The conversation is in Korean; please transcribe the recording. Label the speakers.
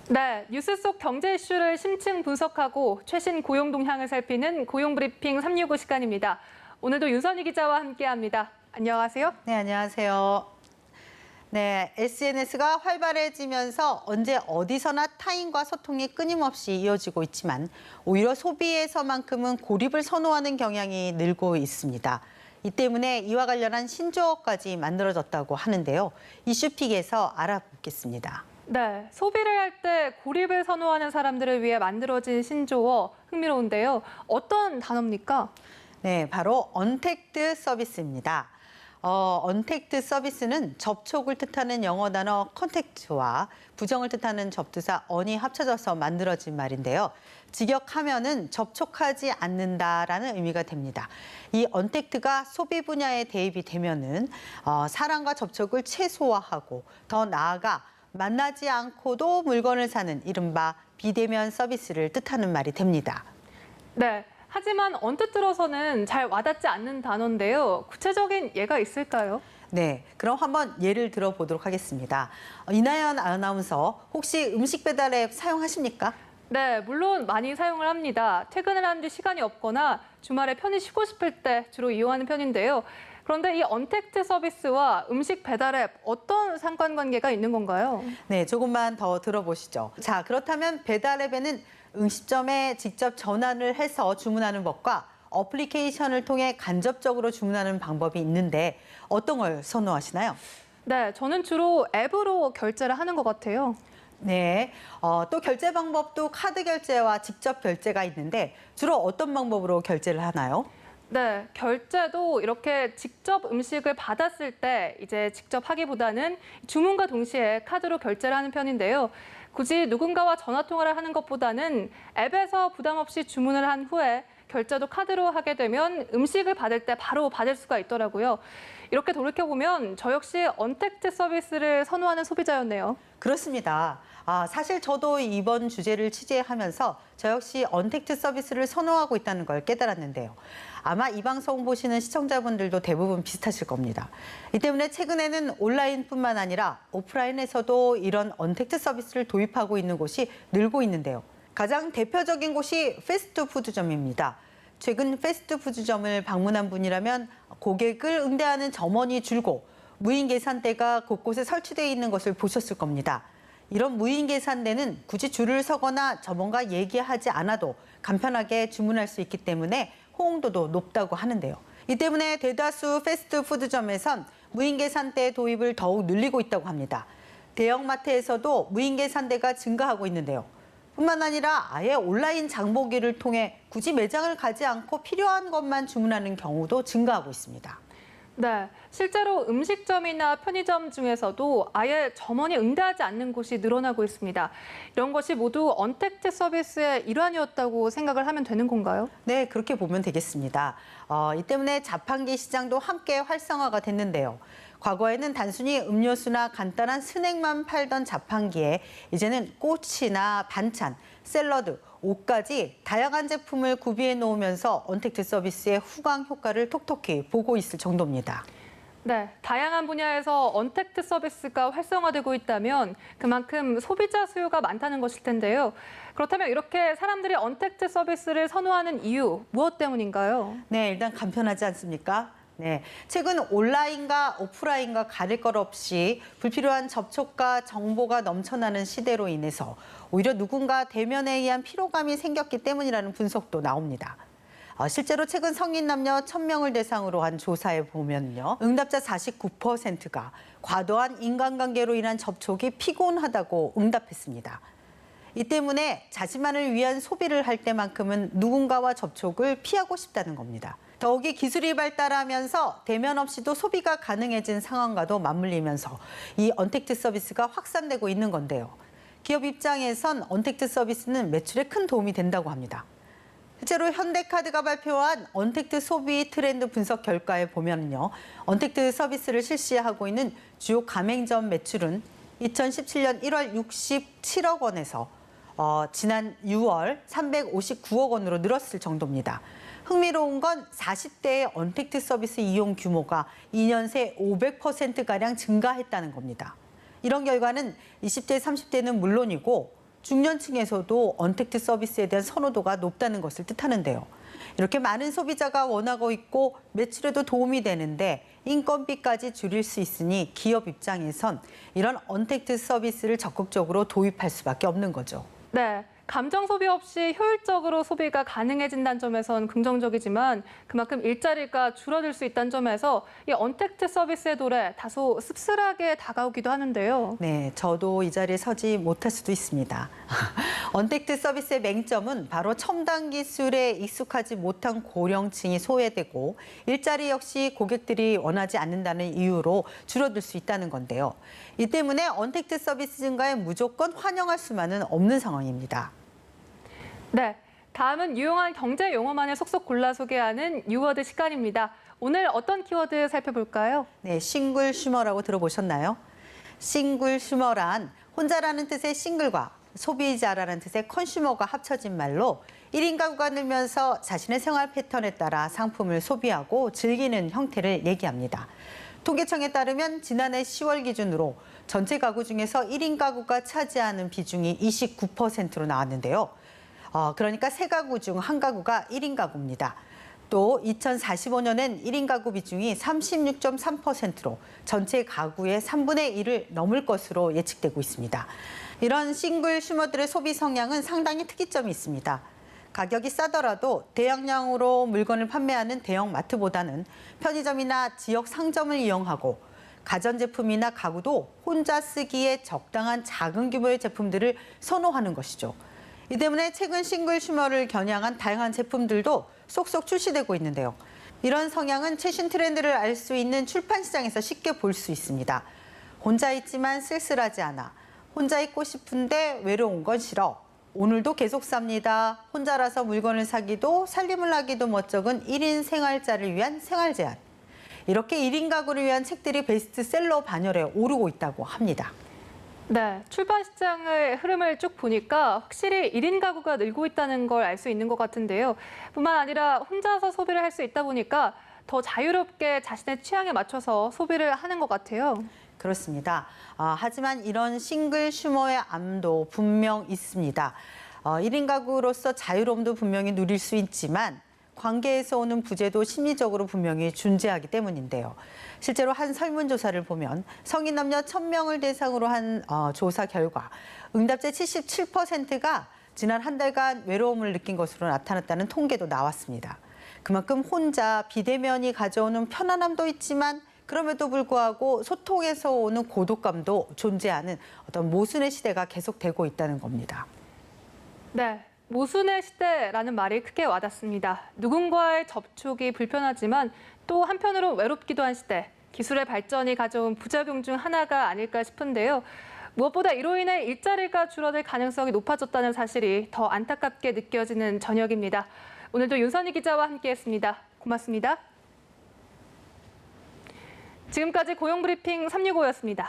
Speaker 1: 네, 뉴스 속 경제 이슈를 심층 분석하고 최신 고용 동향을 살피는 고용 브리핑 365 시간입니다. 오늘도 윤선희 기자와 함께합니다. 안녕하세요.
Speaker 2: 네, 안녕하세요. 네, SNS가 활발해지면서 언제 어디서나 타인과 소통이 끊임없이 이어지고 있지만 오히려 소비에서만큼은 고립을 선호하는 경향이 늘고 있습니다. 이 때문에 이와 관련한 신조어까지 만들어졌다고 하는데요. 이슈픽에서 알아보겠습니다.
Speaker 1: 네, 소비를 할 때 고립을 선호하는 사람들을 위해 만들어진 신조어 흥미로운데요. 어떤 단어입니까?
Speaker 2: 네, 바로 언택트 서비스입니다. 언택트 서비스는 접촉을 뜻하는 영어 단어 컨택트와 부정을 뜻하는 접두사 on이 합쳐져서 만들어진 말인데요. 직역하면은 접촉하지 않는다라는 의미가 됩니다. 이 언택트가 소비 분야에 대입이 되면은 사람과 접촉을 최소화하고 더 나아가 만나지 않고도 물건을 사는 이른바 비대면 서비스를 뜻하는 말이 됩니다.
Speaker 1: 네, 하지만 언뜻 들어서는 잘 와닿지 않는 단어인데요. 구체적인 예가 있을까요?
Speaker 2: 네, 그럼 한번 예를 들어보도록 하겠습니다. 이나연 아나운서, 혹시 음식 배달 앱 사용하십니까?
Speaker 1: 네, 물론 많이 사용을 합니다. 퇴근을 한 뒤 시간이 없거나 주말에 편히 쉬고 싶을 때 주로 이용하는 편인데요. 그런데 이 언택트 서비스와 음식 배달 앱 어떤 상관관계가 있는 건가요?
Speaker 2: 네, 조금만 더 들어보시죠. 자, 그렇다면 배달 앱에는 음식점에 직접 전화를 해서 주문하는 법과 어플리케이션을 통해 간접적으로 주문하는 방법이 있는데 어떤 걸 선호하시나요?
Speaker 1: 네, 저는 주로 앱으로 결제를 하는 것 같아요.
Speaker 2: 네, 또 결제 방법도 카드 결제와 직접 결제가 있는데 주로 어떤 방법으로 결제를 하나요?
Speaker 1: 네, 결제도 이렇게 직접 음식을 받았을 때 이제 직접 하기보다는 주문과 동시에 카드로 결제를 하는 편인데요. 굳이 누군가와 전화 통화를 하는 것보다는 앱에서 부담 없이 주문을 한 후에 결제도 카드로 하게 되면 음식을 받을 때 바로 받을 수가 있더라고요. 이렇게 돌이켜보면 저 역시 언택트 서비스를 선호하는 소비자였네요.
Speaker 2: 그렇습니다. 사실 저도 이번 주제를 취재하면서 저 역시 언택트 서비스를 선호하고 있다는 걸 깨달았는데요. 아마 이 방송 보시는 시청자분들도 대부분 비슷하실 겁니다. 이 때문에 최근에는 온라인뿐만 아니라 오프라인에서도 이런 언택트 서비스를 도입하고 있는 곳이 늘고 있는데요. 가장 대표적인 곳이 패스트푸드점입니다. 최근 패스트푸드점을 방문한 분이라면 고객을 응대하는 점원이 줄고 무인 계산대가 곳곳에 설치되어 있는 것을 보셨을 겁니다. 이런 무인 계산대는 굳이 줄을 서거나 점원과 얘기하지 않아도 간편하게 주문할 수 있기 때문에 호응도도 높다고 하는데요. 이 때문에 대다수 패스트푸드점에선 무인 계산대 도입을 더욱 늘리고 있다고 합니다. 대형마트에서도 무인 계산대가 증가하고 있는데요. 뿐만 아니라 아예 온라인 장보기를 통해 굳이 매장을 가지 않고 필요한 것만 주문하는 경우도 증가하고 있습니다.
Speaker 1: 네, 실제로 음식점이나 편의점 중에서도 아예 점원이 응대하지 않는 곳이 늘어나고 있습니다. 이런 것이 모두 언택트 서비스의 일환이었다고 생각을 하면 되는 건가요?
Speaker 2: 네, 그렇게 보면 되겠습니다. 이 때문에 자판기 시장도 함께 활성화가 됐는데요. 과거에는 단순히 음료수나 간단한 스낵만 팔던 자판기에 이제는 꼬치나 반찬, 샐러드, 옷까지 다양한 제품을 구비해 놓으면서 언택트 서비스의 후광 효과를 톡톡히 보고 있을 정도입니다.
Speaker 1: 네, 다양한 분야에서 언택트 서비스가 활성화되고 있다면 그만큼 소비자 수요가 많다는 것일 텐데요. 그렇다면 이렇게 사람들이 언택트 서비스를 선호하는 이유, 무엇 때문인가요?
Speaker 2: 네, 일단 간편하지 않습니까? 네, 최근 온라인과 오프라인과 가릴 것 없이 불필요한 접촉과 정보가 넘쳐나는 시대로 인해서 오히려 누군가 대면에 의한 피로감이 생겼기 때문이라는 분석도 나옵니다. 실제로 최근 성인 남녀 1,000명을 대상으로 한 조사에 보면요. 응답자 49%가 과도한 인간관계로 인한 접촉이 피곤하다고 응답했습니다. 이 때문에 자신만을 위한 소비를 할 때만큼은 누군가와 접촉을 피하고 싶다는 겁니다. 더욱이 기술이 발달하면서 대면 없이도 소비가 가능해진 상황과도 맞물리면서 이 언택트 서비스가 확산되고 있는 건데요. 기업 입장에선 언택트 서비스는 매출에 큰 도움이 된다고 합니다. 실제로 현대카드가 발표한 언택트 소비 트렌드 분석 결과에 보면요. 언택트 서비스를 실시하고 있는 주요 가맹점 매출은 2017년 1월 67억 원에서 지난 6월 359억 원으로 늘었을 정도입니다. 흥미로운 건 40대의 언택트 서비스 이용 규모가 2년 새 500%가량 증가했다는 겁니다. 이런 결과는 20대, 30대는 물론이고 중년층에서도 언택트 서비스에 대한 선호도가 높다는 것을 뜻하는데요. 이렇게 많은 소비자가 원하고 있고 매출에도 도움이 되는데 인건비까지 줄일 수 있으니 기업 입장에선 이런 언택트 서비스를 적극적으로 도입할 수밖에 없는 거죠.
Speaker 1: 네. 감정 소비 없이 효율적으로 소비가 가능해진다는 점에선 긍정적이지만 그만큼 일자리가 줄어들 수 있다는 점에서 이 언택트 서비스의 도래 다소 씁쓸하게 다가오기도 하는데요.
Speaker 2: 네, 저도 이 자리에 서지 못할 수도 있습니다. 언택트 서비스의 맹점은 바로 첨단 기술에 익숙하지 못한 고령층이 소외되고 일자리 역시 고객들이 원하지 않는다는 이유로 줄어들 수 있다는 건데요. 이 때문에 언택트 서비스 증가에 무조건 환영할 수만은 없는 상황입니다.
Speaker 1: 네, 다음은 유용한 경제 용어만을 속속 골라 소개하는 뉴워드 시간입니다. 오늘 어떤 키워드 살펴볼까요?
Speaker 2: 네, 싱글 슈머라고 들어보셨나요? 싱글 슈머란 혼자라는 뜻의 싱글과 소비자라는 뜻의 컨슈머가 합쳐진 말로 1인 가구가 늘면서 자신의 생활 패턴에 따라 상품을 소비하고 즐기는 형태를 얘기합니다. 통계청에 따르면 지난해 10월 기준으로 전체 가구 중에서 1인 가구가 차지하는 비중이 29%로 나왔는데요. 그러니까 3가구 중 1가구가 1인 가구입니다. 또 2045년엔 1인 가구 비중이 36.3%로 전체 가구의 3분의 1을 넘을 것으로 예측되고 있습니다. 이런 싱글 슈머들의 소비 성향은 상당히 특이점이 있습니다. 가격이 싸더라도 대용량으로 물건을 판매하는 대형 마트보다는 편의점이나 지역 상점을 이용하고 가전제품이나 가구도 혼자 쓰기에 적당한 작은 규모의 제품들을 선호하는 것이죠. 이 때문에 최근 싱글 슈머를 겨냥한 다양한 제품들도 쏙쏙 출시되고 있는데요. 이런 성향은 최신 트렌드를 알 수 있는 출판 시장에서 쉽게 볼 수 있습니다. 혼자 있지만 쓸쓸하지 않아. 혼자 있고 싶은데 외로운 건 싫어. 오늘도 계속 삽니다. 혼자라서 물건을 사기도 살림을 하기도 멋쩍은 1인 생활자를 위한 생활 제한. 이렇게 1인 가구를 위한 책들이 베스트셀러 반열에 오르고 있다고 합니다.
Speaker 1: 네, 출판 시장의 흐름을 쭉 보니까 확실히 1인 가구가 늘고 있다는 걸 알 수 있는 것 같은데요. 뿐만 아니라 혼자서 소비를 할 수 있다 보니까 더 자유롭게 자신의 취향에 맞춰서 소비를 하는 것 같아요.
Speaker 2: 그렇습니다. 하지만 이런 싱글 슈머의 암도 분명 있습니다. 1인 가구로서 자유로움도 분명히 누릴 수 있지만 관계에서 오는 부재도 심리적으로 분명히 존재하기 때문인데요. 실제로 한 설문조사를 보면 성인 남녀 1,000명을 대상으로 한 조사 결과 응답자 77%가 지난 한 달간 외로움을 느낀 것으로 나타났다는 통계도 나왔습니다. 그만큼 혼자 비대면이 가져오는 편안함도 있지만 그럼에도 불구하고 소통에서 오는 고독감도 존재하는 어떤 모순의 시대가 계속되고 있다는 겁니다.
Speaker 1: 네, 모순의 시대라는 말이 크게 와닿습니다. 누군가의 접촉이 불편하지만 또 한편으로 외롭기도 한 시대. 기술의 발전이 가져온 부작용 중 하나가 아닐까 싶은데요. 무엇보다 이로 인해 일자리가 줄어들 가능성이 높아졌다는 사실이 더 안타깝게 느껴지는 저녁입니다. 오늘도 윤선희 기자와 함께했습니다. 고맙습니다. 지금까지 고용브리핑 365였습니다.